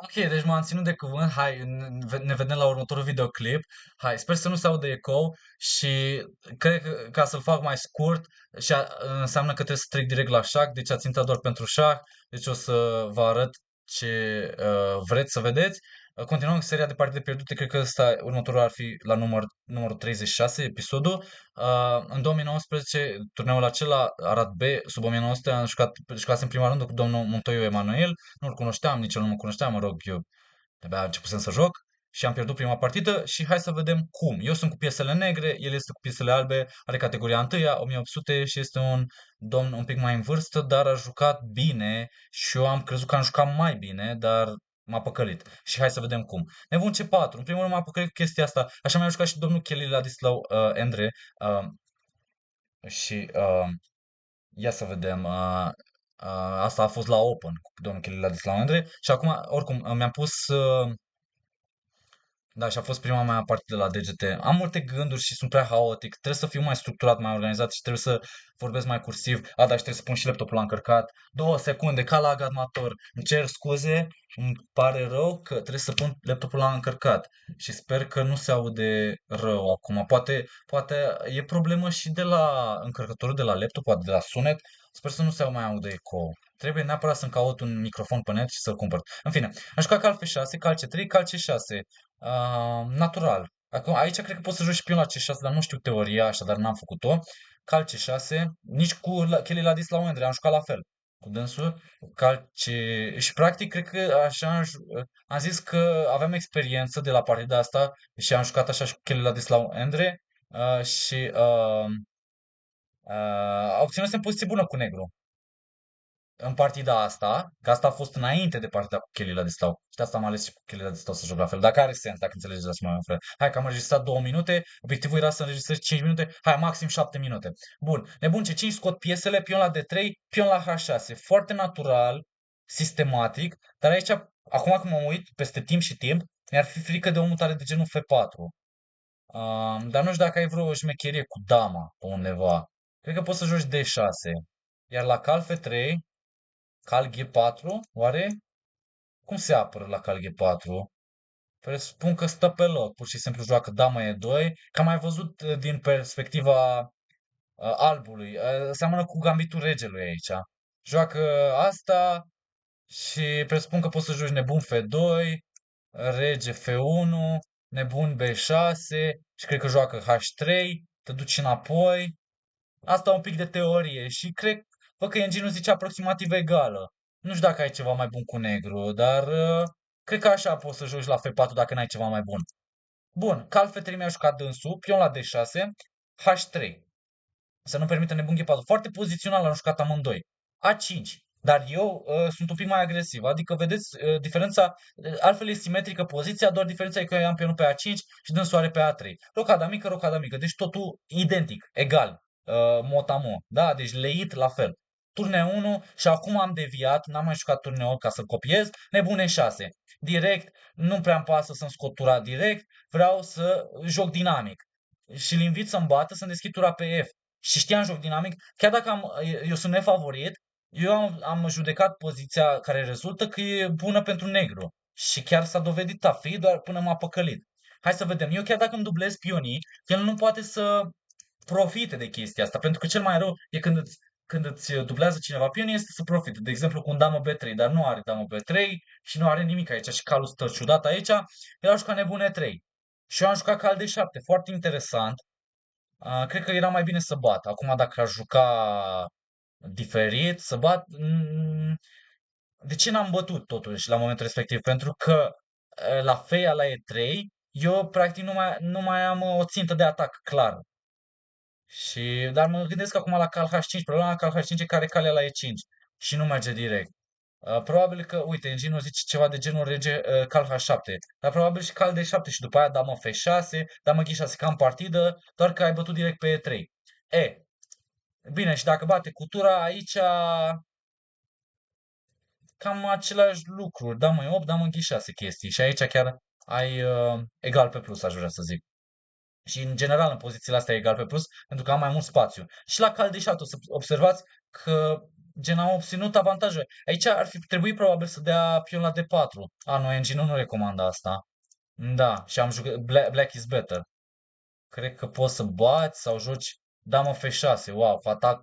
Ok, deci m-am ținut de cuvânt. Hai, ne vedem la următorul videoclip. Hai, sper să nu se audă ecou și cred că ca să-l fac mai scurt înseamnă că trebuie să trec direct la șah, deci ați intrat doar pentru șah, deci o să vă arăt ce vreți să vedeți. Continuăm cu seria de partide pierdute, cred că ăsta următorul ar fi la numărul 36, episodul. În 2019, turneul acela, Arad B, sub 1900, am jucat în prima rundă cu domnul Montoiu Emanuel. Nu-l cunoșteam, nici el nu mă cunoștea, mă rog, eu de-abia începusem să joc și am pierdut prima partidă și hai să vedem cum. Eu sunt cu piesele negre, el este cu piesele albe, are categoria 1, 1800 și este un domn un pic mai în vârstă, dar a jucat bine și eu am crezut că am jucat mai bine, dar m-a păcălit. Și hai să vedem cum. Nebun C4, în primul rând m-a păcălit cu chestia asta, așa mi-a jucat și domnul Kelly Ladislau Endre și ia să vedem. Asta a fost la Open cu domnul Kelly Ladislau Endre și acum, oricum, mi-am pus da, și a fost prima mea partidă la DGT. Am multe gânduri și sunt prea haotic. Trebuie să fiu mai structurat, mai organizat și trebuie să vorbesc mai cursiv. Da, și trebuie să pun și laptopul la încărcat. 2 secunde, ca la agamator. Îmi cer scuze, îmi pare rău că trebuie să pun laptopul la încărcat. Și sper că nu se aude rău acum. Poate e problemă și de la încărcătorul de la laptop, poate de la sunet. Sper să nu se mai aude eco. Trebuie neapărat să-mi caut un microfon pe net și să-l cumpăr. În fine, am jucat cal F6, cal C3, cal C6. Natural. Acum, aici cred că poți să joci și pion la C6, dar nu știu teoria, așa, dar n-am făcut-o. Cal C6, nici cu Kelly Ladislau Endre, am jucat la fel cu dânsul. Cal C... Și practic, cred că așa am zis că aveam experiență de la partida asta și am jucat așa și cu Kelly Ladislau Endre și obținusem poziție bună cu negru în partida asta, că asta a fost înainte de partida cu Kelly Ladislau. Și de asta am ales și cu Kelly Ladislau să joc la fel. Dacă are sens, dacă înțelegeți asta mai fel. Hai că am înregistrat 2 minute, obiectivul era să înregistrez 5 minute, hai maxim 7 minute. Bun, nebun ce 5 scot piesele, pion la D3, pion la H6. Foarte natural, sistematic, dar aici, acum când mă uit peste timp și timp, mi-ar fi frică de o mutare de genul F4. Dar nu știu dacă ai vreo șmecherie cu dama pe undeva. Cred că poți să joci D6. Iar la cal F3, cal G4, oare? Cum se apără la cal G4? Presupun că stă pe loc, pur și simplu joacă dama E2, că am mai văzut din perspectiva albului. Seamănă cu gambitul regelui aici. Joacă asta și presupun că poți să joci nebun F2, rege F1, nebun B6 și cred că joacă H3, te duci înapoi. Asta un pic de teorie și cred, văd că engine zice aproximativ egală. Nu știu dacă ai ceva mai bun cu negru, dar cred că așa poți să joci la F4 dacă n-ai ceva mai bun. Bun, cal F3 mi-a jucat dânsul, pion la D6, H3. Să nu permită nebun G4. Foarte pozițional am jucat amândoi. A5. Dar eu sunt un pic mai agresiv. Adică, vedeți, diferența, altfel e simetrică poziția, doar diferența e că eu am pionul pe A5 și dânsul are pe A3. Rocada mică, rocada mică. Deci totul identic, egal. Mot-a-mot. Da? Deci leit la fel. Turne 1 și acum am deviat, n-am mai jucat turne 8 ca să-l copiez, nebune 6. Direct, nu prea îmi pasă să-mi scot tura direct, vreau să joc dinamic. Și îl invit să-mi bată, să-mi deschid tura pe F și știam joc dinamic, chiar dacă eu sunt nefavorit, eu am judecat poziția care rezultă că e bună pentru negru. Și chiar s-a dovedit a fi, doar până m-a păcălit. Hai să vedem. Eu chiar dacă îmi dublez pionii, el nu poate să profite de chestia asta, pentru că cel mai rău e când îți dublează cineva pionii este să profite. De exemplu, cu un damă B3, dar nu are damă B3 și nu are nimic aici și calul stă ciudat aici, el a jucat nebun E3. Și eu am jucat cal D7, foarte interesant. Cred că era mai bine să bat. Acum dacă aș juca diferit, să bat... De ce n-am bătut totuși la momentul respectiv? Pentru că la feia la E3, eu practic nu mai am o țintă de atac clar. Dar mă gândesc acum la cal H5. Problema la cal H5 e care calea la E5 și nu merge direct. Probabil că, uite, engine zice ceva de genul rege cal H7, dar probabil și cal D7 și după aia damă F6, damă G6 ca în partidă, doar că ai bătut direct pe E3. Bine, și dacă bate cutura, aici cam același lucruri, damă E8, damă G6 chestii și aici chiar ai egal pe plus, aș vrea să zic. Și în general în pozițiile astea e egal pe plus, pentru că am mai mult spațiu. Și la cal D7 o să observați că gen am obținut avantaje. Aici ar fi trebuit probabil să dea pion la D4. Nu, engine nu recomandă asta. Da, și am jucat Black is better. Cred că poți să bați sau joci damă F6. Wow, cu atac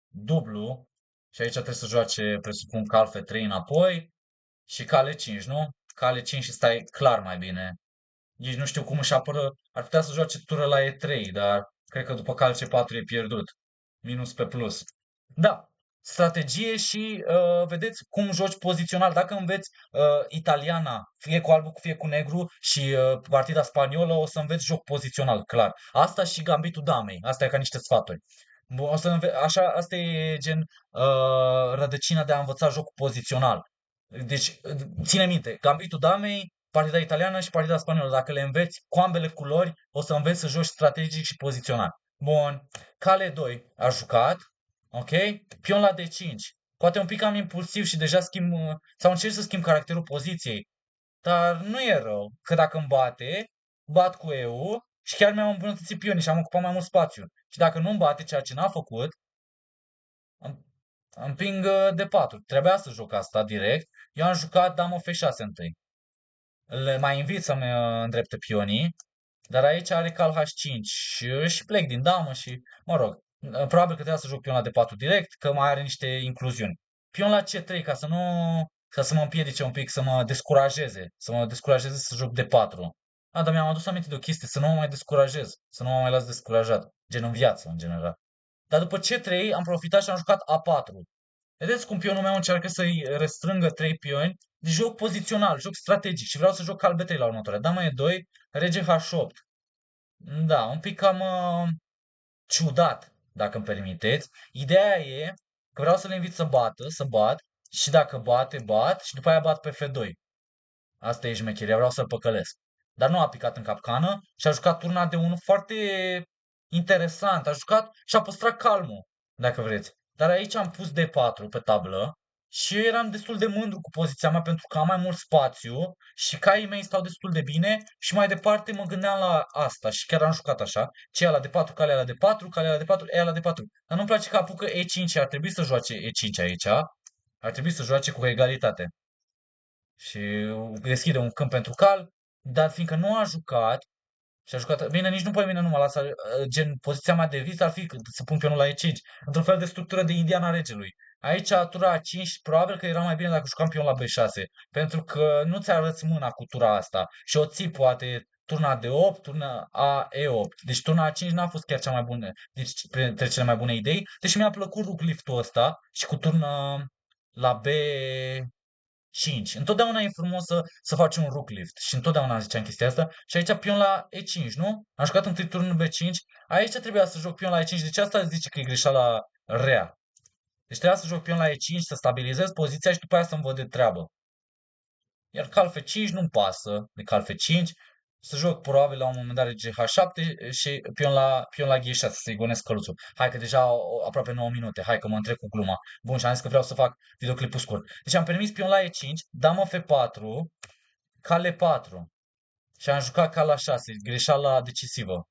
dublu. Și aici trebuie să joace, presupun, cal F3 înapoi și cale 5, nu? Cale 5 și stai clar mai bine. Nici nu știu cum își apără. Ar putea să joace tură la E3, dar cred că după cal C4 e pierdut. Minus pe plus. Da, strategie și vedeți cum joci pozițional. Dacă înveți italiana, fie cu alb, fie cu negru și partida spaniolă, o să înveți joc pozițional, clar. Asta și gambitul damei. Asta e ca niște sfaturi. Bun, așa, asta e gen rădăcina de a învăța jocul pozițional. Deci, ține minte, gambitul damei, partida italiană și partida spaniolă. Dacă le înveți cu ambele culori, o să înveți să joci strategic și pozițional. Bun, cale 2 a jucat, ok? Pion la D5. Poate un pic cam impulsiv și deja schimb, sau încerc să schimb caracterul poziției. Dar nu e rău, că dacă îmi bate, bat cu EU și chiar mi-am îmbunătățit pionii și am ocupat mai mult spațiu. Și dacă nu îmi bate, ceea ce n-a făcut, împing de 4. Trebuia să joc asta direct. Eu am jucat damă F6 întâi. Le mai invit să-mi îndrepte pionii, dar aici are cal H5 și plec din damă și, mă rog, probabil că trebuia să joc pion la D4 direct, că mai are niște incluziuni. Pion la C3 ca să mă împiedice un pic, să mă descurajeze să joc D4. Dar mi-am adus aminte de o chestie, să nu mă mai descurajez, să nu mă mai las descurajat, gen în viață, în general. Dar după C3 am profitat și am jucat A4. Vedeți cum pionul meu încearcă să-i restrângă 3 pioni? Deci joc pozițional, joc strategic și vreau să joc cal B3 la următoarea. Dama E2, rege H8. Da, un pic cam ciudat, dacă îmi permiteți. Ideea e că vreau să le invit să bată, să bat și dacă bate, bat și după aia bat pe F2. Asta e șmecheria, vreau să-l păcălesc. Dar nu a picat în capcană și a jucat turna de 1 foarte interesant. A jucat și a păstrat calmul, dacă vreți. Dar aici am pus D4 pe tablă și eu eram destul de mândru cu poziția mea pentru că am mai mult spațiu și caii mei stau destul de bine și mai departe mă gândeam la asta și chiar am jucat așa. Ce la D4, calea la D4, calea la D4, ea la D4. Dar nu-mi place că apucă E5, ar trebui să joace E5 aici. Ar trebui să joace cu egalitate și deschide un câmp pentru cal, dar fiindcă nu a jucat și a jucat, bine, nici nu pe mine nu mă lasă, gen, poziția mea de vis ar fi să pun pionul la E5, într-un fel de structură de Indiana regelui. Aici, tura A5, probabil că era mai bine dacă jucam pion la B6, pentru că nu ți arăți mâna cu tura asta și o ții poate turna de 8, turna A E8. Deci turna A5 n-a fost chiar cea mai bună, deci printre cele mai bune idei, deși mi-a plăcut rook lift-ul ăsta și cu turna la B 5. Întotdeauna e frumos să faci un rook lift și întotdeauna ziceam chestia asta. Și aici pion la E5, nu? Am jucat întâi turnul B5. Aici trebuia să joc pion la E5. Deci asta zice că e greșeala rea. Deci trebuia să joc pion la E5, să stabilizez poziția și după aia să-mi văd de treabă. Iar cal F5 nu-mi pasă de cal F5. Să joc probabil la un moment dat GH7 și pion la G6 să-i gonesc căluțul. Hai că deja aproape 9 minute. Hai că mă întrec cu gluma. Bun, și am zis că vreau să fac videoclipul scurt. Deci am permis pion la E5, damă F4, cale 4. Și am jucat cal la 6. Greșeala decisivă,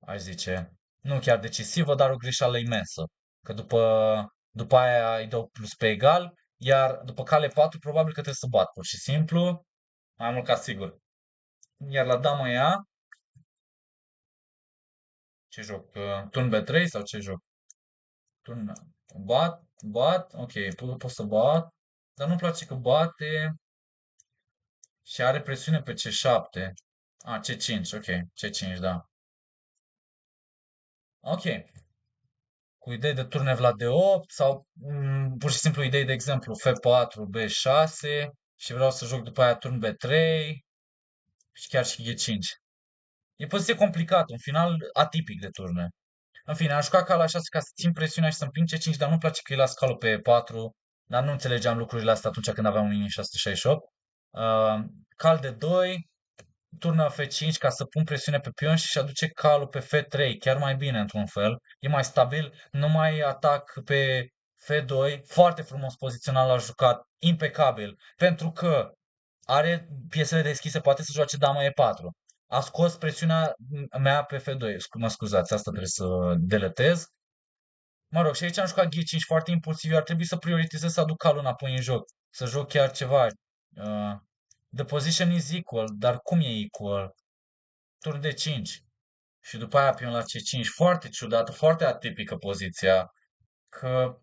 aș zice. Nu chiar decisivă, dar o greșeală imensă. Că după aia îi dau plus pe egal, iar după cale 4 probabil că trebuie să bat pur și simplu, mai mult ca sigur. Iar la damă ea, ce joc? Turn B3 sau ce joc? Turn, bat, ok, pot să bat, dar nu-mi place că bate și are presiune pe C7. C5, ok, C5, da. Ok, cu idei de turne Vlad de 8 sau pur și simplu idei de exemplu F4, B6 și vreau să joc după aia turn B3 și chiar și G5. E poziție complicată, un final atipic de turne. În fine, am jucat ca la 6 ca să țin presiunea și să împing C5, dar nu-mi place că e la scalul pe E4, dar nu înțelegeam lucrurile astea atunci când aveam un Mini 668. Cal de 2, turnă F5 ca să pun presiune pe pion și aduce calul pe F3, chiar mai bine într-un fel. E mai stabil, nu mai atac pe F2, foarte frumos pozițional la jucat, impecabil, pentru că are piesele deschise, poate să joace dama E4. A scos presiunea mea pe F2, mă scuzați, asta trebuie să deletez. Mă rog, și aici am jucat G5 foarte impulsiv, ar trebui să prioritizez să aduc calul înapoi în joc. Să joc chiar ceva. The position is equal, dar cum e equal? Tur de 5. Și după aia pion la C5. Foarte ciudată, foarte atipică poziția. Că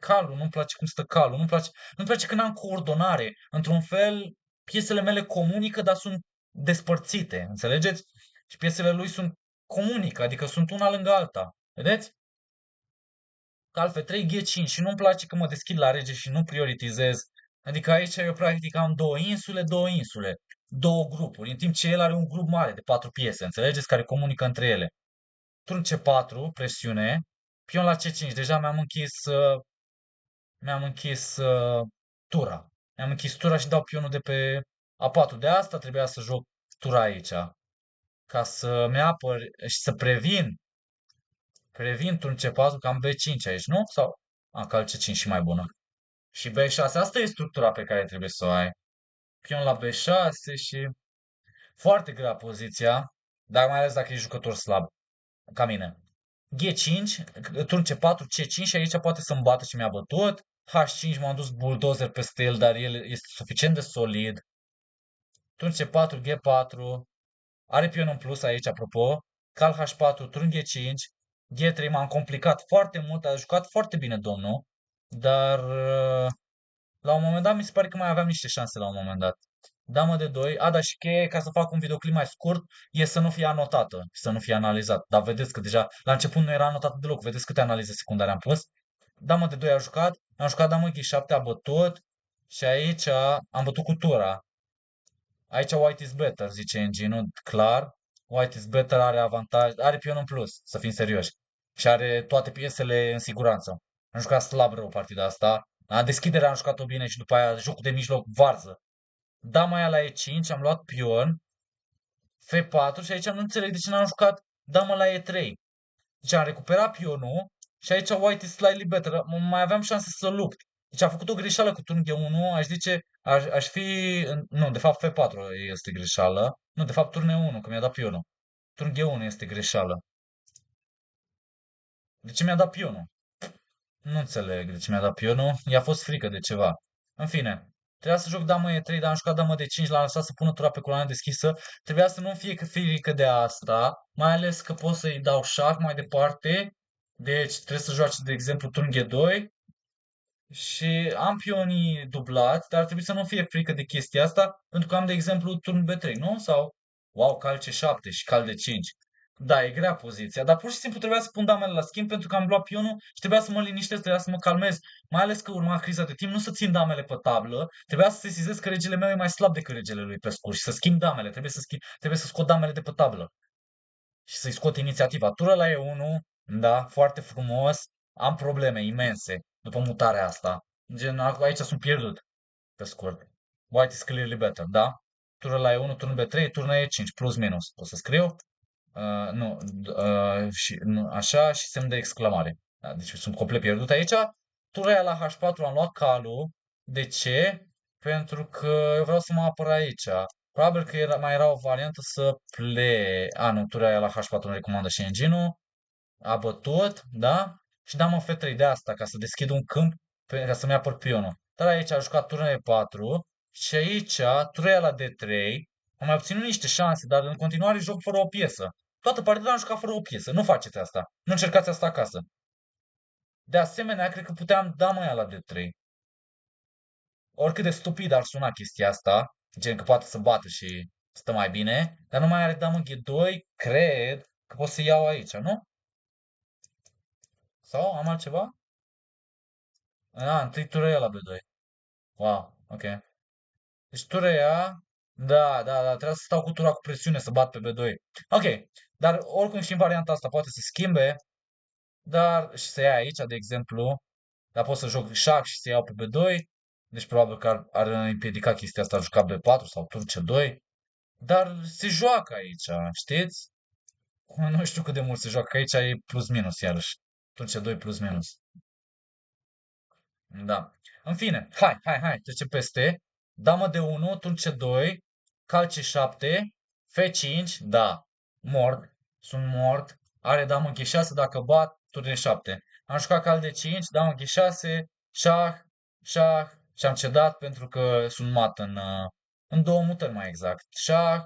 calul, nu-mi place cum stă calul, nu-mi place când am coordonare. Într-un fel, piesele mele comunică, dar sunt despărțite, înțelegeți? Și piesele lui sunt comunică, adică sunt una lângă alta. Vedeți? Cal F3, G5 și nu-mi place că mă deschid la rege și nu prioritizez. Adică aici eu practic am două insule, două grupuri, în timp ce el are un grup mare de 4 piese, înțelegeți, care comunică între ele. Turn C4, presiune, pion la C5, deja mi-am închis tura. Mi-am închis tura și dau pionul de pe A4. De asta trebuia să joc tura aici, ca să-mi apăr și să previn turn C4, că am B5 aici, nu? Sau, cal C5 și mai bună. Și B6, asta e structura pe care trebuie să o ai. Pion la B6 și foarte grea poziția, dar mai ales dacă e jucător slab, ca mine. G5, turn C4, C5 și aici poate să-mi bată și mi-a bătut. H5 m-am dus bulldozer peste el, dar el este suficient de solid. Turn C4, G4, are pion în plus aici, apropo. Cal H4, turn G5, G3 m-am complicat foarte mult, a jucat foarte bine domnul, dar la un moment dat mi se pare că mai aveam niște șanse la un moment dat. Damă de 2, da, și cheie ca să fac un videoclip mai scurt e să nu fie anotată, să nu fie analizat. Dar vedeți că deja la început nu era anotată deloc, vedeți câte analize secundare am pus. Damă de 2 a jucat, am jucat damă G7, a bătut și aici am bătut cu tura. Aici white is better, zice engine clar. White is better are avantaj, are pion în plus, să fim serioși. Și are toate piesele în siguranță. Am jucat slab rău partida asta. La deschiderea am jucat-o bine și după aia jocul de mijloc varză. Dama aia la E5, am luat pion, F4 și aici nu înțeleg de ce n-am jucat dama la E3. Deci am recuperat pionul și aici white is slightly better. Mai aveam șanse să lupt. Deci am făcut o greșeală cu turn G1, aș zice, aș fi... Nu, de fapt F4 este greșeală. Nu, de fapt turn E1, că mi-a dat pionul. Turn G1 este greșeală. De ce mi-a dat pionul? Nu înțeleg de ce mi-a dat pionul. I-a fost frică de ceva. În fine, trebuia să joc damă E3, dar am jucat damă D5, l-am lăsat să pună tura pe coloană deschisă. Trebuia să nu fie frică de asta, mai ales că pot să-i dau șah mai departe. Deci trebuie să joace, de exemplu, turn G2 și am pionii dublați, dar ar trebui să nu fie frică de chestia asta, pentru că am, de exemplu, turn B3, nu? Sau, wow, cal C7 și cal D5. Da, e grea poziția, dar pur și simplu trebuia să pun damele la schimb pentru că am luat pionul și trebuia să mă liniștesc, trebuia să mă calmez. Mai ales că urma criza de timp, nu să țin damele pe tablă, trebuia să sesizez că regele meu e mai slab decât regele lui pe scurt și să schimb damele, trebuie să scot damele de pe tablă și să-i scot inițiativa. Tură la E1, da, foarte frumos, am probleme imense după mutarea asta. Gen, aici sunt pierdut, pe scurt. White is clearly better, da? Tură la E1, turn B3, turn E5, plus minus. O să scriu? Nu, și, nu, așa și semn de exclamare. Da, deci sunt complet pierdut aici. Tura aia la H4 am luat calul. De ce? Pentru că eu vreau să mă apăr aici. Probabil că mai era o variantă să nu, tura aia la H4 nu recomandă și engine-ul. A bătut, da? Și dam în F3 de asta, ca să deschid un câmp, ca să-mi apăr pionul. Dar aici a jucat tură E4 și aici, tura aia la D3, am mai obținut niște șanse, dar în continuare joc fără o piesă. Toată partida am jucat fără o piesă. Nu faceți asta. Nu încercați asta acasă. De asemenea, cred că puteam da mai la D3. Oricât de stupid ar suna chestia asta, gen că poate să bată și stă mai bine, dar nu mai are damă G2, cred că pot să iau aici, nu? Sau am altceva? Întâi tură la B2. Wow, ok. Deci turea, da, trebuie să stau cu tura cu presiune să bat pe B2. Ok, dar oricum și în varianta asta poate să schimbe, dar și să ia aici, de exemplu, dar pot să joc șah și să iau pe B2, deci probabil că ar împiedica chestia asta, ar juca B4 sau tur C2, dar se joacă aici, știți? Nu știu cât de mult se joacă, că aici e plus minus iarăși. Tur C2 plus minus. Da. În fine, hai, trece peste. Damă de 1, tur C2, cal C7, F5, da, mort, sunt mort. Are damă G6, dacă bat, tur D7. am jucat cal de 5, dau în G6, șah, șah și am cedat pentru că sunt mat în două mutări mai exact. Șah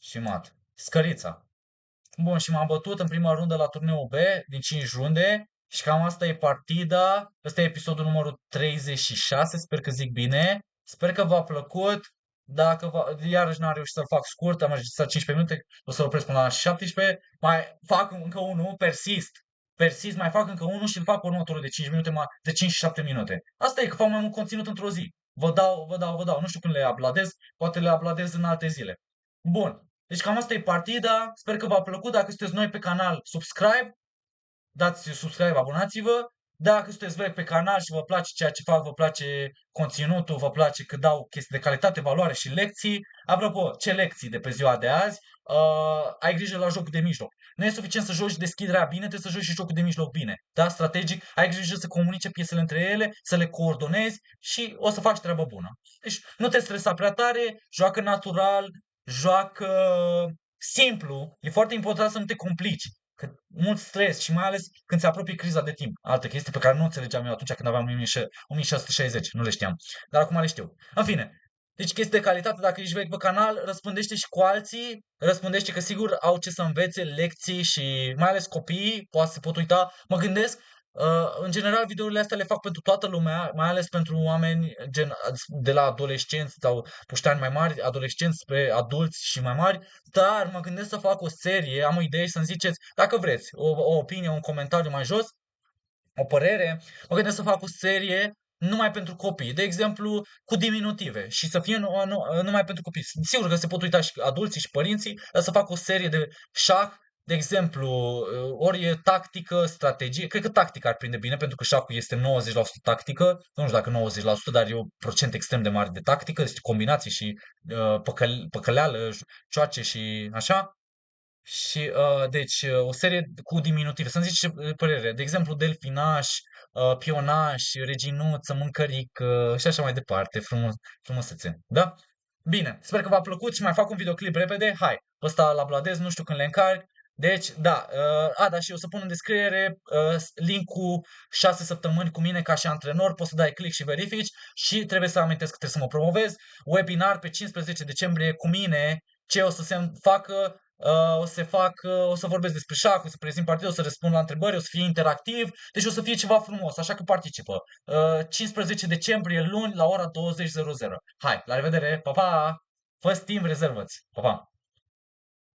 și mat. Scărița. Bun, și m-am bătut în prima rundă la turneul B din 5 runde și cam asta e partida. Ăsta e episodul numărul 36, sper că zic bine. Sper că v-a plăcut. Dacă iarăși n-am reușit să-l fac scurt, am înregistrat 15 minute, o să-l opresc până la 17. Mai fac încă unul, persist. Persist, mai fac încă unul și îl fac următorul de 5 minute, de 5 și 7 minute. Asta e că fac mai mult conținut într-o zi. Vă dau. Nu știu când le uploadez, poate le uploadez în alte zile. Bun. Deci cam asta e partida, sper că v-a plăcut, dacă sunteți noi pe canal, subscribe, dați subscribe, abonați-vă, dacă sunteți vechi pe canal și vă place ceea ce fac, vă place conținutul, vă place că dau chestii de calitate, valoare și lecții. Apropo, ce lecții de pe ziua de azi? Ai grijă la jocul de mijloc. Nu e suficient să joci deschiderea bine, trebuie să joci și jocul de mijloc bine. Da? Strategic, ai grijă să comunice piesele între ele, să le coordonezi și o să faci treabă bună. Deci nu te stresa prea tare, joacă natural, joacă simplu. E foarte important să nu te complici. Că mult stres și mai ales când se apropie criza de timp. Altă chestie pe care nu înțelegeam eu atunci când aveam 1660, nu le știam. Dar acum le știu. În fine, deci chestii de calitate, dacă ești vechi pe canal, răspundește și cu alții, răspundește că sigur au ce să învețe, lecții și mai ales copiii, poate se pot uita. Mă gândesc, în general, videourile astea le fac pentru toată lumea, mai ales pentru oameni de la adolescenți sau puștani mai mari, adolescenți spre adulți și mai mari, dar mă gândesc să fac o serie, am o idee și să-mi ziceți, dacă vreți, o opinie, un comentariu mai jos, o părere, mă gândesc să fac o serie numai pentru copii, de exemplu, cu diminutive și să fie numai pentru copii. Sigur că se pot uita și adulții și părinții, dar să fac o serie de șah, de exemplu, ori e tactică, strategie, cred că tactica ar prinde bine, pentru că șahul este 90% tactică, nu știu dacă 90%, dar e un procent extrem de mare de tactică, deci combinații și păcăleală, cioace și așa. Și, deci, o serie cu diminutive. Să-mi zici ce părere. De exemplu, delfinaș, pionaș, reginuță, mâncărică și așa mai departe. Frumusețe. Da? Bine, sper că v-a plăcut și mai fac un videoclip repede. Hai, pe ăsta la bladez, nu știu când le încarc. Deci, da, da, și o să pun în descriere link-ul 6 săptămâni cu mine ca și antrenor, poți să dai click și verifici și trebuie să amintesc că trebuie să mă promovez. Webinar pe 15 decembrie cu mine, ce o să se facă, o să vorbesc despre șah, o să prezint partidul, o să răspund la întrebări, o să fie interactiv, deci o să fie ceva frumos, așa că participă. 15 decembrie, luni, la ora 20:00. Hai, la revedere, pa, pa! First team, rezervă-ți! Pa, pa!